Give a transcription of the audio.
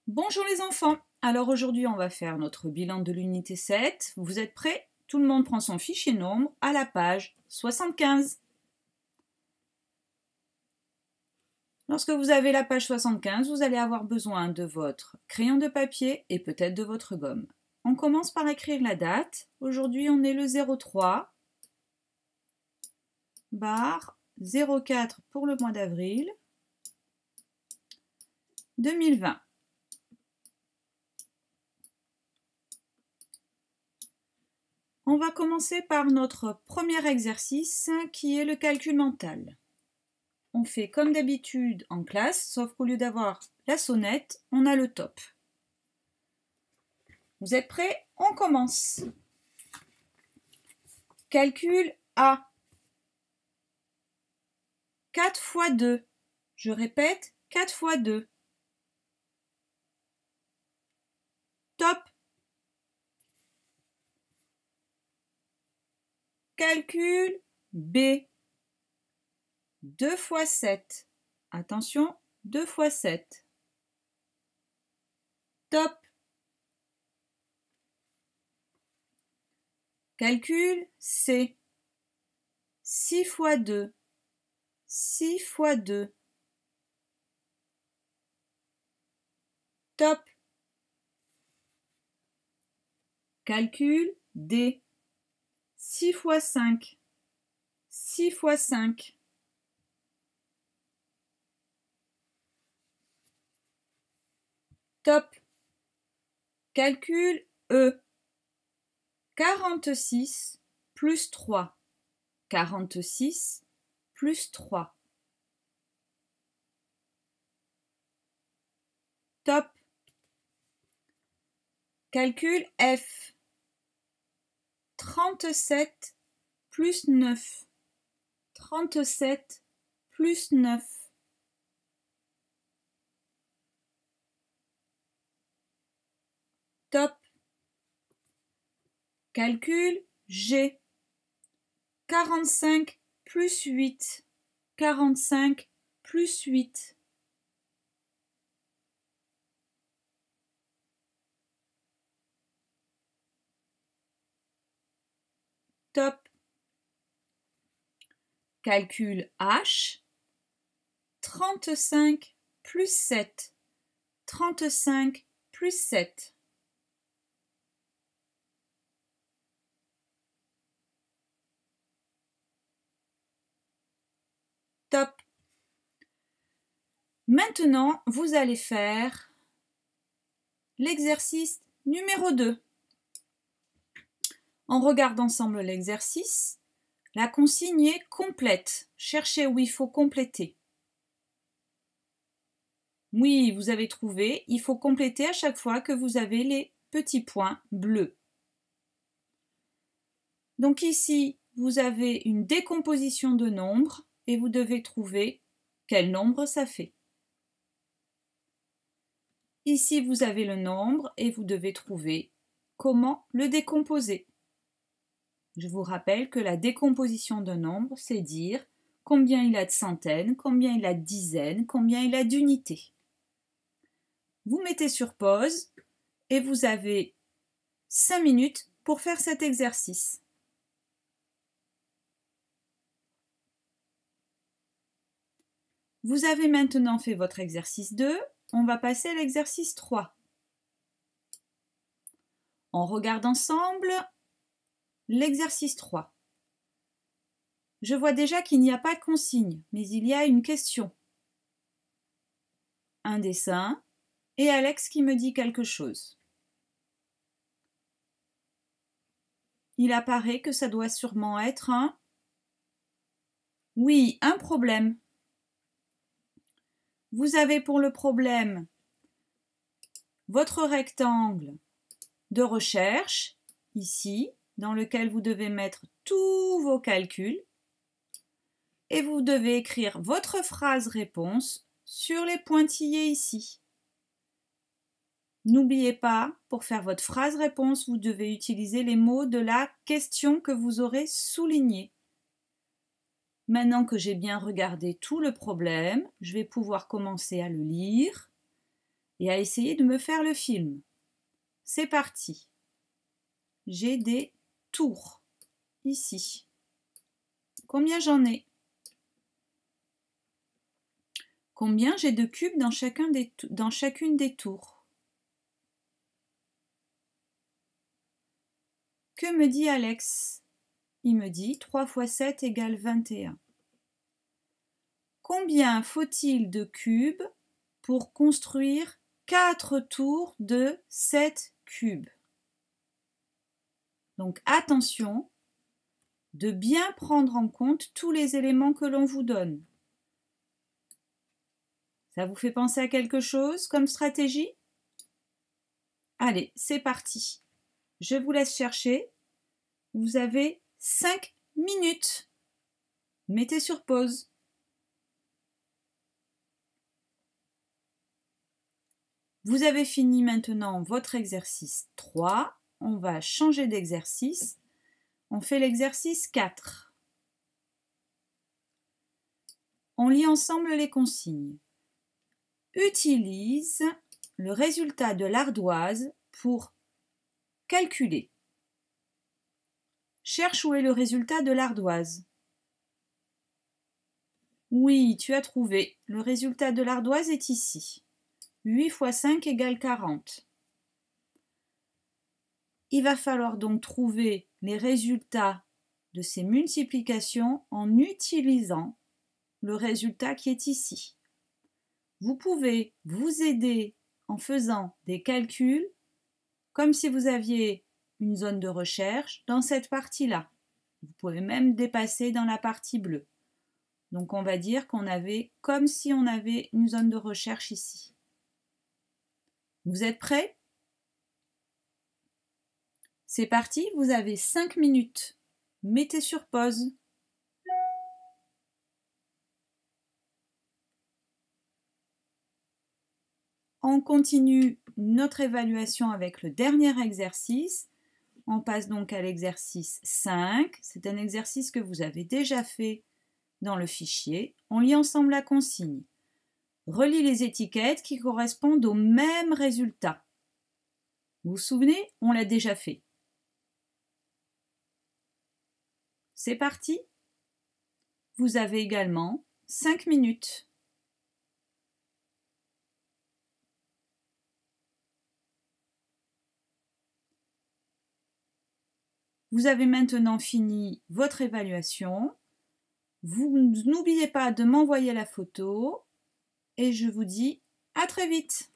Bonjour les enfants, alors aujourd'hui on va faire notre bilan de l'unité 7. Vous êtes prêts? Tout le monde prend son fichier nombre à la page 75. Lorsque vous avez la page 75, vous allez avoir besoin de votre crayon de papier et peut-être de votre gomme. On commence par écrire la date. Aujourd'hui on est le 03 bar 04 pour le mois d'avril 2020. On va commencer par notre premier exercice qui est le calcul mental. On fait comme d'habitude en classe, sauf qu'au lieu d'avoir la sonnette, on a le top. Vous êtes prêts? On commence. Calcul A. 4 fois 2. Je répète, 4 fois 2. Top. Calcul B. 2 fois 7. Attention, 2 fois 7. Top. Calcul C. 6 fois 2. 6 fois 2. Top. Calcul D. 6 fois 5. 6 fois 5. Top. Calcul E. 46 plus 3. 46 plus 3. Top. Calcul F. 37 plus 9. 37 plus 9. Top. Calcul G. 45 plus 8. 45 plus 8. Top. Calcul H. 35 plus 7. 35 plus 7. Top. Maintenant, vous allez faire l'exercice numéro 2. On regarde ensemble l'exercice. La consigne est complète. Cherchez où il faut compléter. Oui, vous avez trouvé. Il faut compléter à chaque fois que vous avez les petits points bleus. Donc ici, vous avez une décomposition de nombres et vous devez trouver quel nombre ça fait. Ici, vous avez le nombre et vous devez trouver comment le décomposer. Je vous rappelle que la décomposition d'un nombre, c'est dire combien il a de centaines, combien il a de dizaines, combien il a d'unités. Vous mettez sur pause et vous avez 5 minutes pour faire cet exercice. Vous avez maintenant fait votre exercice 2, on va passer à l'exercice 3. On regarde ensemble l'exercice 3. Je vois déjà qu'il n'y a pas de consigne, mais il y a une question. Un dessin et Alex qui me dit quelque chose. Il apparaît que ça doit sûrement être un... Oui, un problème. Vous avez pour le problème votre rectangle de recherche, ici, dans lequel vous devez mettre tous vos calculs et vous devez écrire votre phrase réponse sur les pointillés ici. N'oubliez pas, pour faire votre phrase réponse, vous devez utiliser les mots de la question que vous aurez soulignée. Maintenant que j'ai bien regardé tout le problème, je vais pouvoir commencer à le lire et à essayer de me faire le film. C'est parti. J'ai des tours ici. Combien j'en ai? Combien j'ai de cubes dans chacune des tours? Que me dit Alex? Il me dit 3 fois 7 égale 21. Combien faut-il de cubes pour construire 4 tours de 7 cubes? Donc attention de bien prendre en compte tous les éléments que l'on vous donne. Ça vous fait penser à quelque chose comme stratégie? Allez, c'est parti. Je vous laisse chercher. Vous avez 5 minutes. Mettez sur pause. Vous avez fini maintenant votre exercice 3. On va changer d'exercice. On fait l'exercice 4. On lit ensemble les consignes. Utilise le résultat de l'ardoise pour calculer. Cherche où est le résultat de l'ardoise. Oui, tu as trouvé. Le résultat de l'ardoise est ici. 8 fois 5 égale 40. Il va falloir donc trouver les résultats de ces multiplications en utilisant le résultat qui est ici. Vous pouvez vous aider en faisant des calculs comme si vous aviez une zone de recherche dans cette partie-là. Vous pouvez même dépasser dans la partie bleue. Donc on va dire qu'on avait comme si on avait une zone de recherche ici. Vous êtes prêts? C'est parti, vous avez 5 minutes. Mettez sur pause. On continue notre évaluation avec le dernier exercice. On passe donc à l'exercice 5. C'est un exercice que vous avez déjà fait dans le fichier. On lit ensemble la consigne. Relis les étiquettes qui correspondent au même résultat. Vous vous souvenez, on l'a déjà fait. C'est parti. Vous avez également 5 minutes. Vous avez maintenant fini votre évaluation. Vous n'oubliez pas de m'envoyer la photo et je vous dis à très vite.